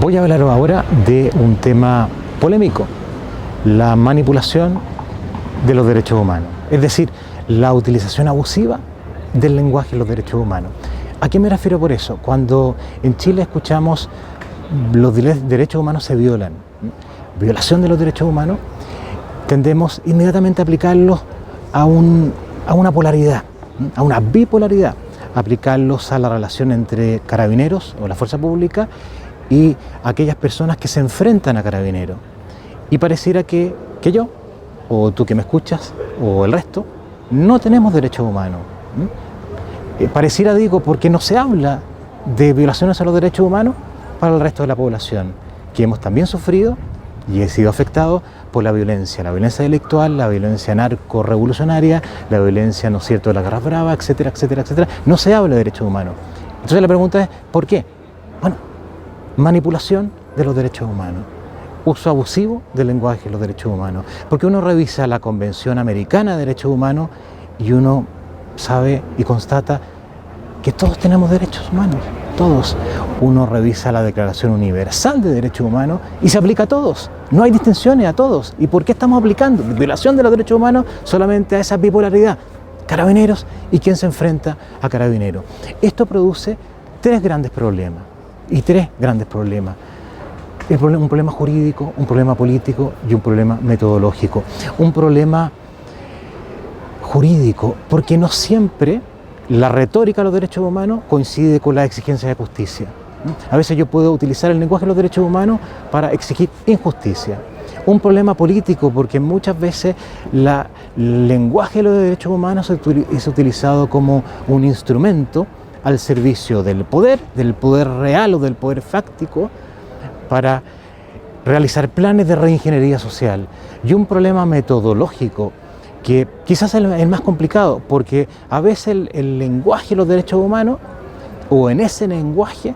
Voy a hablar ahora de un tema polémico, la manipulación de los derechos humanos, es decir, la utilización abusiva del lenguaje en los derechos humanos. ¿A qué me refiero por eso? Cuando en Chile escuchamos los derechos humanos se violan, violación de los derechos humanos, tendemos inmediatamente a aplicarlos a una polaridad, a una bipolaridad, aplicarlos a la relación entre carabineros o la fuerza pública y aquellas personas que se enfrentan a carabineros. Y pareciera que yo, o tú que me escuchas, o el resto, no tenemos derechos humanos. Pareciera, digo, porque no se habla de violaciones a los derechos humanos para el resto de la población, que hemos también sufrido y he sido afectado por la violencia delictual, la violencia narco-revolucionaria, la violencia, ¿no es cierto?, de la Guerra Brava, etcétera, etcétera, etcétera. No se habla de derechos humanos. Entonces la pregunta es, ¿por qué? Bueno, manipulación de los derechos humanos, uso abusivo del lenguaje de los derechos humanos, porque uno revisa la Convención Americana de Derechos Humanos y uno sabe y constata que todos tenemos derechos humanos, todos. Uno revisa la Declaración Universal de Derechos Humanos y se aplica a todos, no hay distinciones a todos. ¿Y por qué estamos aplicando violación de los derechos humanos solamente a esa bipolaridad? Carabineros y quién se enfrenta a carabineros. Esto produce tres grandes problemas. Un problema jurídico, un problema político y un problema metodológico. Un problema jurídico, porque no siempre la retórica de los derechos humanos coincide con la exigencia de justicia. A veces yo puedo utilizar el lenguaje de los derechos humanos para exigir injusticia. Un problema político, porque muchas veces el lenguaje de los derechos humanos es utilizado como un instrumento al servicio del poder real o del poder fáctico, para realizar planes de reingeniería social. Y un problema metodológico, que quizás es el más complicado, porque a veces el lenguaje de los derechos humanos, o en ese lenguaje,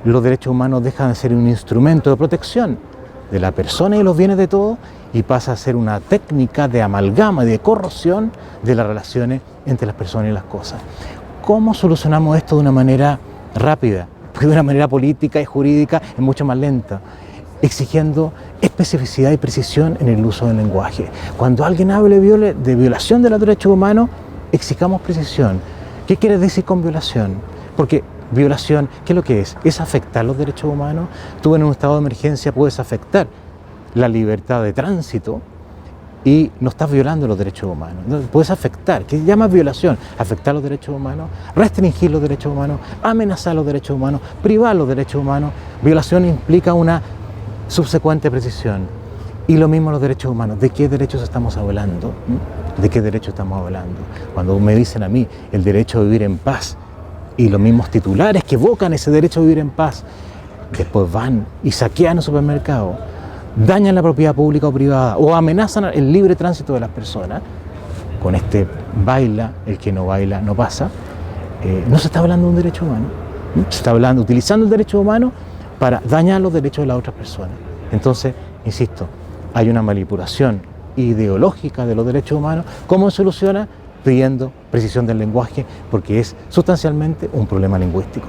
los derechos humanos dejan de ser un instrumento de protección de la persona y los bienes de todos, y pasa a ser una técnica de amalgama y de corrosión de las relaciones entre las personas y las cosas. ¿Cómo solucionamos esto de una manera rápida? Porque de una manera política y jurídica es mucho más lenta, exigiendo especificidad y precisión en el uso del lenguaje. Cuando alguien hable de violación de los derechos humanos, exijamos precisión. ¿Qué quiere decir con violación? Porque violación, ¿qué es lo que es? Es afectar los derechos humanos. Tú en un estado de emergencia puedes afectar la libertad de tránsito y no estás violando los derechos humanos. No, puedes afectar, ¿qué se llama violación? Afectar los derechos humanos, restringir los derechos humanos, amenazar los derechos humanos, privar los derechos humanos. Violación implica una subsecuente precisión. Y lo mismo los derechos humanos. ¿De qué derechos estamos hablando? ¿De qué derechos estamos hablando? Cuando me dicen a mí el derecho a vivir en paz y los mismos titulares que evocan ese derecho a vivir en paz, después van y saquean el supermercado, dañan la propiedad pública o privada o amenazan el libre tránsito de las personas, con este baila, el que no baila no pasa, no se está hablando de un derecho humano, se está hablando, utilizando el derecho humano para dañar los derechos de las otras personas. Entonces, insisto, hay una manipulación ideológica de los derechos humanos. ¿Cómo se soluciona? Pidiendo precisión del lenguaje, porque es sustancialmente un problema lingüístico.